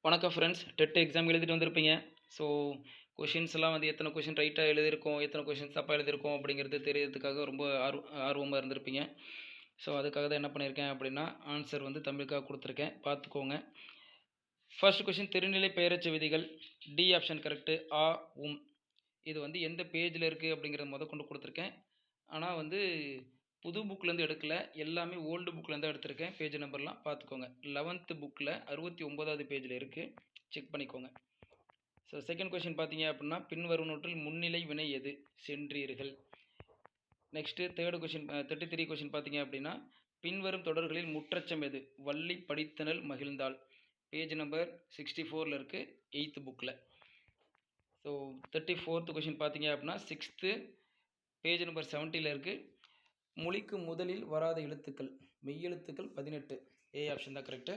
வணக்கம் friends. TET exam எழுதிட்டு வந்திருப்பீங்க. ஸோ கொஷின்ஸ்லாம் வந்து எத்தனை கொஷின் ரைட்டாக எழுதியிருக்கோம், எத்தனை கொஷின் தப்பாக எழுதியிருக்கோம் அப்படிங்கிறது தெரியறதுக்காக ரொம்ப ஆர்வமாக இருந்திருப்பீங்க. ஸோ அதுக்காக தான் என்ன பண்ணியிருக்கேன் அப்படின்னா, ஆன்சர் வந்து தமிழுக்காக கொடுத்துருக்கேன், பார்த்துக்கோங்க. ஃபர்ஸ்ட் கொஷின், திருநிலை பெயரச்ச விதிகள். D option correct. ஆ உம் இது வந்து எந்த பேஜில் இருக்குது அப்படிங்கிறத கொண்டு கொடுத்துருக்கேன். ஆனால் வந்து புது புக்லேருந்து எடுக்கல, எல்லாமே ஓல்டு புக்லேருந்து தான் எடுத்திருக்கேன். பேஜ் நம்பர்லாம் பார்த்துக்கோங்க. 11th புக்கில் 69வது பேஜில் இருக்குது, செக் பண்ணிக்கோங்க. ஸோ செகண்ட் கொஷின் பார்த்தீங்க அப்படின்னா, பின்வரும் நூற்றில் முன்னிலை வினை எது? சென்றீர்கள். நெக்ஸ்ட்டு தேர்டு கொஷின் 33 கொஷின் பார்த்தீங்க அப்படின்னா, பின்வரும் தொடர்களில் முற்றச்சம் எது? வள்ளி படித்தனல் மகிழ்ந்தாள். பேஜ் நம்பர் 64ல் இருக்குது, 8th புக்கில். ஸோ 34th கொஷின் பார்த்தீங்க அப்படின்னா, 6th பேஜ் நம்பர் 70ல் இருக்குது. மொழிக்கு முதலில் வராத எழுத்துக்கள், மெய்யெழுத்துக்கள் 18. ஏ ஆப்ஷன் தான் கரெக்டு.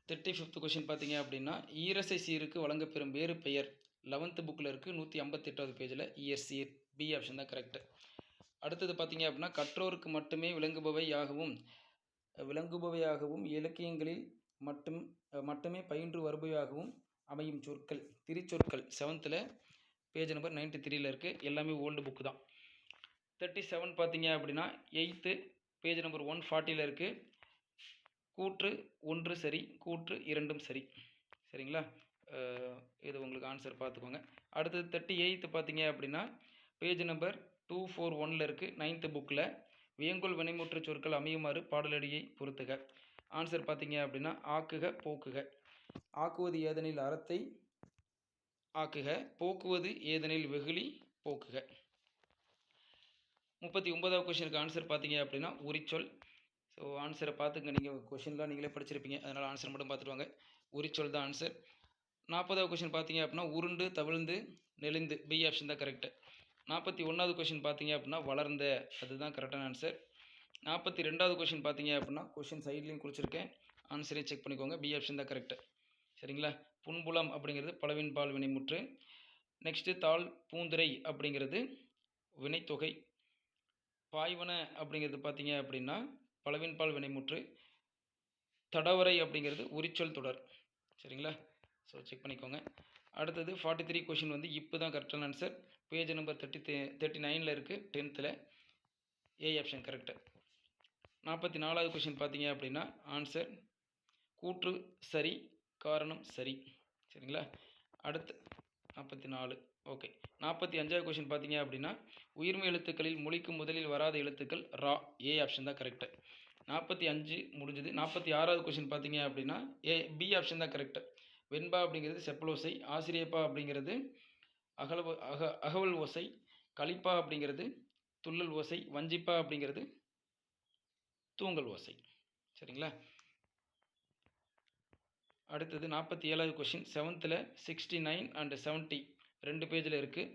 35th கொஷின் பார்த்தீங்க அப்படின்னா, ஈரசை சீருக்கு வழங்கப்பெறும் வேறு பெயர். 11th புக்கில் இருக்குது, 158வது பேஜில் ஈயர்சீர். பி ஆப்ஷன் தான் கரெக்டு. அடுத்தது பார்த்தீங்க அப்படின்னா, கற்றோருக்கு மட்டுமே விளங்குபவையாகவும் இலக்கியங்களில் மட்டுமே பயின்று வருபவையாகவும் அமையும் சொற்கள், திரிச்சொற்கள். 7th பேஜ் நம்பர் 93ல் இருக்குது, எல்லாமே ஓல்டு புக்கு தான். 37 பார்த்தீங்க அப்படின்னா, 8th பேஜ் நம்பர் 140ல் இருக்குது. கூற்று ஒன்று சரி, கூற்று இரண்டும் சரி. சரிங்களா? இது உங்களுக்கு ஆன்சர் பார்த்துக்கோங்க. அடுத்தது 38 பார்த்தீங்க அப்படின்னா, பேஜ் நம்பர் 241ல் இருக்குது, 9th புக்கில். வியங்கோல் வினைமுற்று சொற்கள் அமையுமாறு பாடலடியை பொறுத்துக. ஆன்சர் பார்த்தீங்க அப்படின்னா, ஆக்குக போக்குக. ஆக்குவது ஏதெனில் அறத்தை ஆக்குக, போக்குவது ஏதெனில் வெகுளி போக்குக. 39வது கொஷினுக்கு ஆன்சர் பார்த்தீங்க அப்படின்னா, உரிச்சொல். ஸோ ஆன்சரை பார்த்துங்க, நீங்கள் கொஷின்லாம் நீங்களே படிச்சிருப்பீங்க, அதனால் ஆன்சர் மட்டும் பார்த்துட்டு வாங்க. உரிச்சொல் தான் ஆன்சர். 40வது கொஷின் பார்த்தீங்க அப்படின்னா, உருண்டு தவிழ்ந்து நெளிந்து. பி ஆப்ஷன் தான் கரெக்டு. 41வது கொஷின் பார்த்தீங்க அப்படின்னா, வளர்ந்த, அதுதான் கரெக்டான ஆன்சர். 42வது கொஷின் பார்த்தீங்க அப்படின்னா, கொஷின் சைட்லேயும் குறிச்சிருக்கேன், ஆன்சரையும் செக் பண்ணிக்கோங்க. பி ஆப்ஷன் தான் கரெக்டு. சரிங்களா? புன்புலம் அப்படிங்கிறது பலவின் பால் வினைமுற்று. நெக்ஸ்ட்டு தாழ் பூந்துரை அப்படிங்கிறது வினைத்தொகை. பாய்வன அப்படிங்கிறது பார்த்தீங்க அப்படின்னா பலவின் பால் வினைமுற்று. தடவரை அப்படிங்கிறது உரிச்சொல் தொடர். சரிங்களா? ஸோ செக் பண்ணிக்கோங்க. அடுத்தது 43 கொஷின் வந்து இப்போ தான் கரெக்டான ஆன்சர். பேஜ் நம்பர் 39ல் இருக்குது, 10th. A option correct. 44வது கொஷின் பார்த்தீங்க அப்படின்னா, ஆன்சர் கூற்று சரி, காரணம் சரி. சரிங்களா? அடுத்து 44. ஓகே. 45வது கொஷின் பார்த்தீங்க அப்படின்னா, உயிர்மை எழுத்துக்களில் மொழிக்கு முதலில் வராத எழுத்துக்கள் ரா. ஏ ஆப்ஷன் தான் கரெக்டு. 45 முடிஞ்சது. 46வது கொஷின் பார்த்தீங்க அப்படின்னா, பி ஆப்ஷன் தான் கரெக்டு. வெண்பா அப்படிங்கிறது செப்பலோசை, ஆசிரியப்பா அப்படிங்கிறது அகவல் ஓசை, கலிப்பா அப்படிங்கிறது துள்ளல் ஓசை, வஞ்சிப்பா அப்படிங்கிறது தூங்கல் ஓசை. சரிங்களா? அடுத்தது 47வது கொஷின் 7th 69 அண்ட் 70 2 பேஜில் இருக்குது.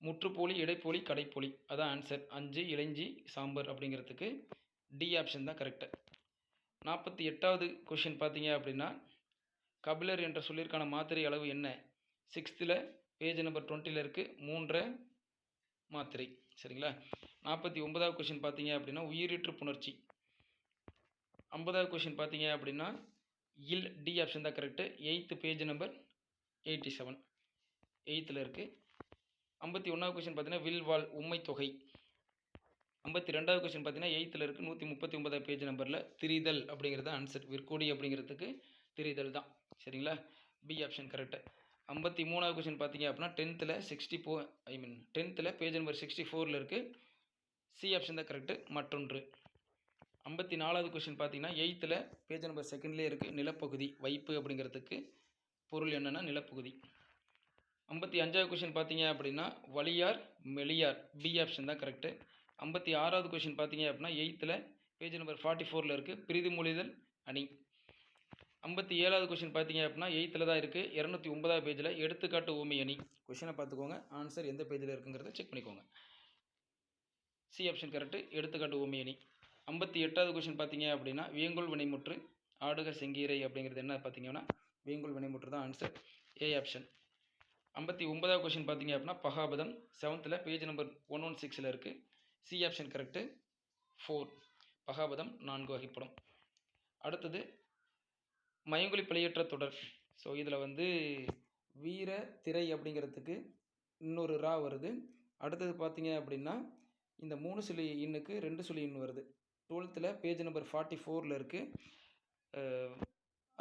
முற்றுப்போலி, இடைப்போலி, கடைப்போலி. அதான் ஆன்சர். 5 இளைஞ்சி சாம்பார் அப்படிங்கிறதுக்கு டி ஆப்ஷன் தான் கரெக்டு. 48வது கொஷின் பார்த்தீங்க அப்படின்னா, கபிலர் என்ற சொல்லிற்கான மாத்திரை அளவு என்ன? 6th பேஜ் நம்பர் 20ல் இருக்குது, 3 மாத்திரை. சரிங்களா? 49வது கொஷின் பார்த்தீங்க அப்படின்னா, உயிரீற்று புணர்ச்சி. 50வது கொஷின் பார்த்தீங்க அப்படின்னா, இல். டி ஆப்ஷன் தான் correct. 8th page number 87, 8th இருக்குது. 51வது கொஷின் பார்த்தீங்கன்னா, வில் வால் உம்மை தொகை. 52வது கொஷின் பார்த்தீங்கன்னா, 8th இருக்குது, 139வது பேஜ் நம்பரில். திரிதல் அப்படிங்கிறது ஆன்சர். விற்கோடி அப்படிங்கிறதுக்கு திரிதல் தான். சரிங்களா? B option correct. 53வது கொஷின் பார்த்தீங்க அப்படின்னா, 10th பேஜ் நம்பர் 64ல் இருக்குது. சி ஆப்ஷன் தான் கரெக்டு, மற்றொன்று. 54வது கொஷின் பார்த்தீங்கன்னா, 8th பேஜ் நம்பர் 2லேயே இருக்குது, நிலப்பகுதி. வைப்பு அப்படிங்கிறதுக்கு பொருள் என்னென்னா நிலப்பகுதி. 55வது கொஷின் பார்த்தீங்க அப்படின்னா, வலியார் மெலியார். பி ஆப்ஷன் தான் கரெக்டு. 56வது கொஷின் பார்த்தீங்க அப்படின்னா, 8th பேஜ் நம்பர் 44ல் இருக்குது, பிரிதிமொழிதல் அணி. 57வது கொஷின் பார்த்தீங்க அப்படின்னா, 8th தான் இருக்குது, 209வது பேஜில் எடுத்துக்காட்டு ஊமை அணி. கொஷினை பார்த்துக்கோங்க, ஆன்சர் எந்த பேஜில் இருக்குங்கிறத செக் பண்ணிக்கோங்க. சி ஆப்ஷன் கரெக்டு, எடுத்துக்காட்டு ஊமை அணி. 58வது கொஷின் பார்த்தீங்க அப்படின்னா, வியங்கோல் வினைமுற்று. ஆடுக செங்கீரை அப்படிங்கிறது என்ன பார்த்தீங்கன்னா, வியங்கோல் வினைமுற்று தான் ஆன்சர். A option. 59வது கொஷின் பார்த்தீங்க அப்படின்னா, பகாபதம். 7th பேஜ் நம்பர் 116ல் இருக்குது. C option correct, 4. பகாபதம் 4 வகைப்படும். அடுத்தது மயங்கொலி பிழையற்ற தொடர். ஸோ இதில் வந்து வீர திரை அப்படிங்கிறதுக்கு இன்னொரு ரா வருது. அடுத்தது பார்த்தீங்க அப்படின்னா இந்த 3 சுழி இன்னுக்கு 2 சுழி இன் வருது. 12th பேஜ் நம்பர் 44ல் இருக்குது.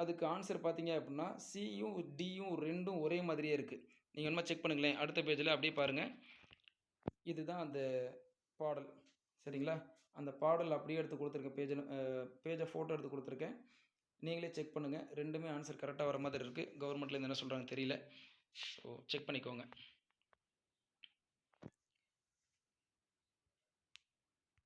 அதுக்கு ஆன்சர் பார்த்தீங்க அப்படின்னா சியும் டியும் ரெண்டும் ஒரே மாதிரியே இருக்குது. நீங்கள் வேணுமா செக் பண்ணுங்களேன். அடுத்த பேஜில் அப்படியே பாருங்கள். இதுதான் அந்த பாடல், சரிங்களா? அந்த பாடல் அப்படியே எடுத்து கொடுத்துருக்கேன். பேஜை ஃபோட்டோ எடுத்து கொடுத்துருக்கேன். நீங்களே செக் பண்ணுங்கள். ரெண்டுமே ஆன்சர் கரெக்டாக வர மாதிரி இருக்குது. கவர்மெண்ட்லேருந்து என்ன சொல்கிறாங்க தெரியல. ஸோ செக் பண்ணிக்கோங்க.